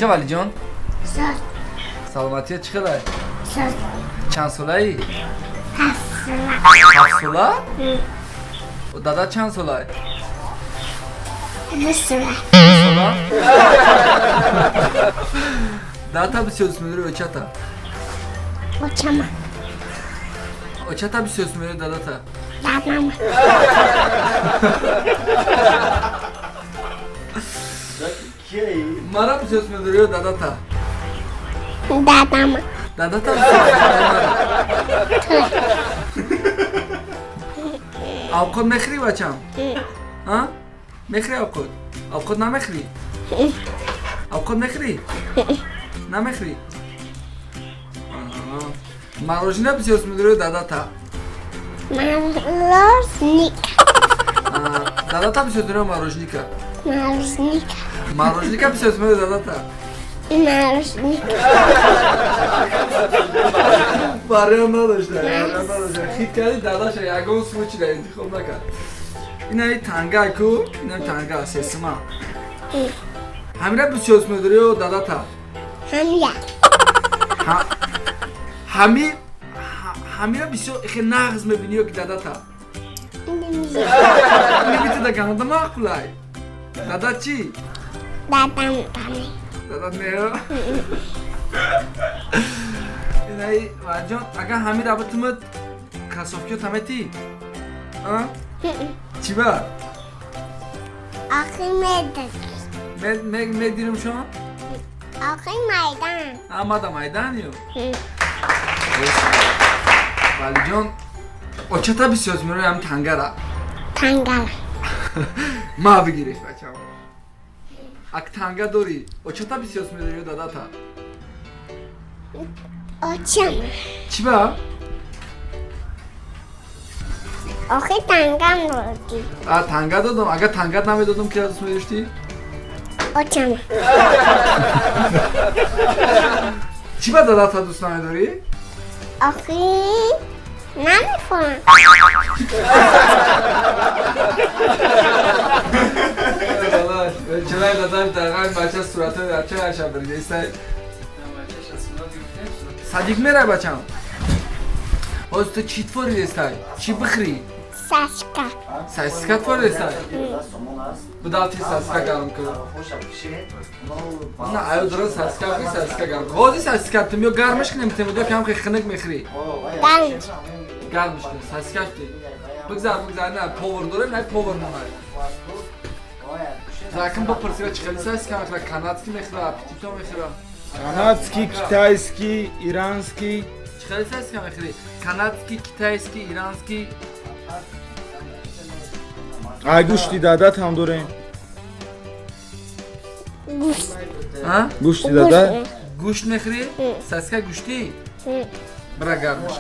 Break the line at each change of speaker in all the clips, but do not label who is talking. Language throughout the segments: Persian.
چیکار ولی جان؟
سال
سلامتی چیکار؟
سال
چند ساله‌ای؟
7
7 ساله؟ و دادا چند ساله؟
2 سال
ساله؟ دادا بسیار می‌داری و چتا؟
و چما
و چتا بسیار می‌داری دادا تا؟
دادم
مرا بسیار می‌داری و دادا تا؟
دادم
دادا تا بسیار می‌داری آبخود مخری بچم؟ ها؟ مخری آبخود؟ آبخود نمخری؟ آبخود مخری؟ نمخری؟ مروژینه بسیار می‌داری دادا تا؟
مرزنیک
دادا تا بسیار می‌داری مروژنیکا؟
مرزنیک
مروژنیکا بسیار می‌داری دادا تا؟
مرزنیک
برای نداشته خیلی کردی داداش یکم سوچی را انتخاب نکرد این های تنگه کو این های تنگه سیسما همین را بسیار می‌داری و دادا تا
همیا
همین را بسیار خیلی نغز می‌بینی که دادا تا
نمیزه
نمی‌تی دا کنه دما خلای دادا چی؟
دادم تانی
دادا نه این های واجان اگر همین را بتمد کسافکیو تمتی چی با؟
آخی میدن
میدیرم شما؟
آخی میدن
آماده میدانیو ولی جان اوچتا بسیار میروی هم تنگره
تنگل
ما بگیرش بچه هم اک تنگه داری اوچتا بسیار میروی دادا تا
آچم
چی با؟
آخی تنگم دادی
تنگه دادم اگر تنگه نمیدادم که از میرشتی؟
آچم
چی با دادا تا دوست نمیداری؟
آخی نمیفهم
داداش چرا داداش دقیقا بچه صورته در چه عشق برید ایستای صدیق میره بچم باز تو چیت فوری ایستای چی بخری؟
سشکا
سایسکت فوری ایستای بدالتی سایسکا گرم کرد نه ایو درست سایسکا بگی سایسکا گرم غازی سایسکت میو گرمش کنیم تیمودو که هم خیلی خنک میخری
گنج
گرمش کنیم سایسکت دی بگذار نه پاور داره نه پاور نمای زاکم بپرسی و چخلی سایسکا میخره کانادسکی میخره اپیتیتو میخره
Канадский, китайский, иранский.
چخلی سایسکا میخری کانادسکی کیتایسکی ایرانسکی
Ай гушти дадат ҳам дорем.
گوشت
Гушти дадат.
گوشت میخری سایسکا گوشتی برا گرمش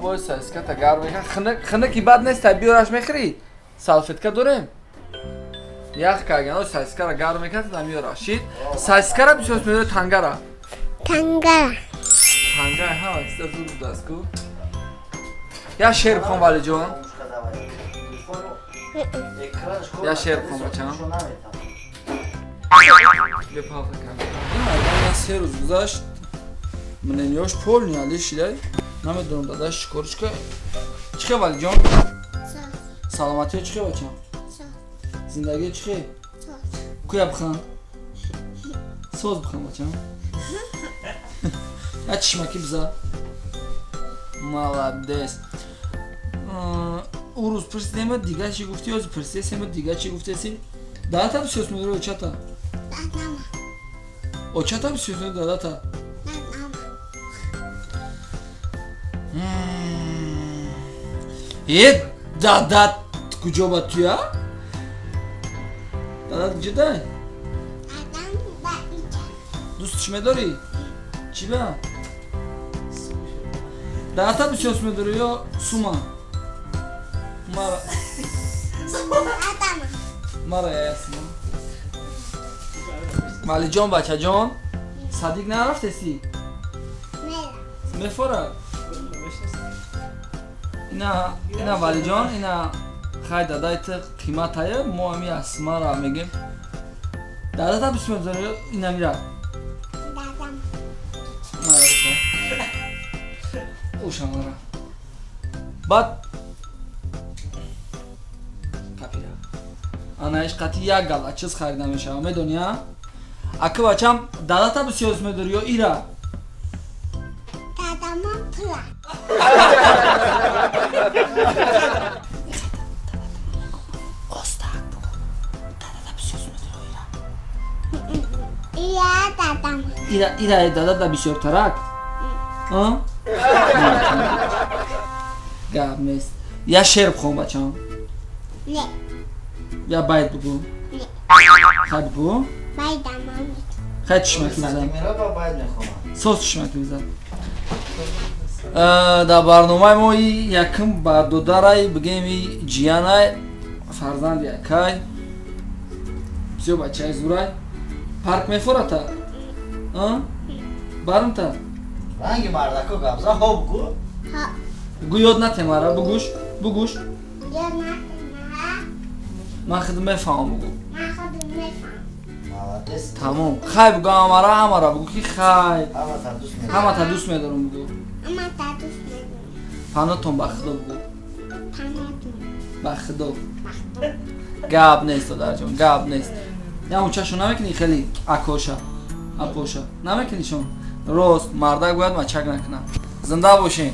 باید سایسکا تا گرم میخره خنکی بد نیست بیارش میخری سالفتکا داریم یخ که اگه سایسکا را گرم میکنه تا میاره شید سایسکا را بسیار میاره تنگه را
تنگل
تنگه ها است زود دست کو یا شیر بخوام ولی جان یا شیر بخوام بچم بپاق کنم این سه روز گذاشت من نیاش پول نیالی شیده نمیدونم داداش چیکارش که چیکه ولی جان سلامتی چیکه بچم زندگی چیکه کویا بخوام سوز بخوام بچم نه چشمکی بذار молодец او روز پرسیدم دیگه چی گفتی از پرسیدم دیگه چی گفتی دادا بسیار می‌داره اوچتا
دادم
اوچتا بسیار می‌داره دادا
دادم
یه دادا کجا با تویا دادا جدا
دادم
دوستش می‌داری چی با دادا بسیار می‌داره یا سوما مارا مارا یاسم مالی جان بچه جان صدیق نرفته سی میفوره اینا ولی جان اینا خای دادایت قیمت های ما همی اسما را میگیم دادا تا بسم الله اینا میره
دادم
او شماره بعد کپیره آنایش قطعی یک گل چیز خریده میشه میدونی ها اکه بچم دادا تا بسیار اسم داری ایرا
دادم پلا
استاد بگو دادا تا بسیار اسم داری
یا دادم
ایرا دادا تا بسیار ترک ها گاب نیست یا شعر بخون بچم
نه
یا باید بگو خواهد بگو
بایدم
خواهد چشمک میزن
میره با باید میخوام
سوز چشمک میزن در برنامه ما یکم با دودارای بگیم جیانای فرزند یکای بسیار بچه های زورای پارک میفوره تا برم تا
رنگ مردکو گبزه ها بگو
ها
بگو یاد نتیم مرا بگوش
یا نه
من خود میفهم بگو
من خودم میفهم
مالدست
تمام خواهی بگو همارا بگو که خواهی
همه تا دوست میده
همه تا دوست میدارم بگو
اما تا دوست ندارم
پناتون بخدا بگو
پناتون
بخدا گاب نیست دادر جان گاب نیست یا اون چشو نمیکنی خیلی اکوشا اپوشا نمیکنی شون روست مردک باید مچک نکنم زنده باشین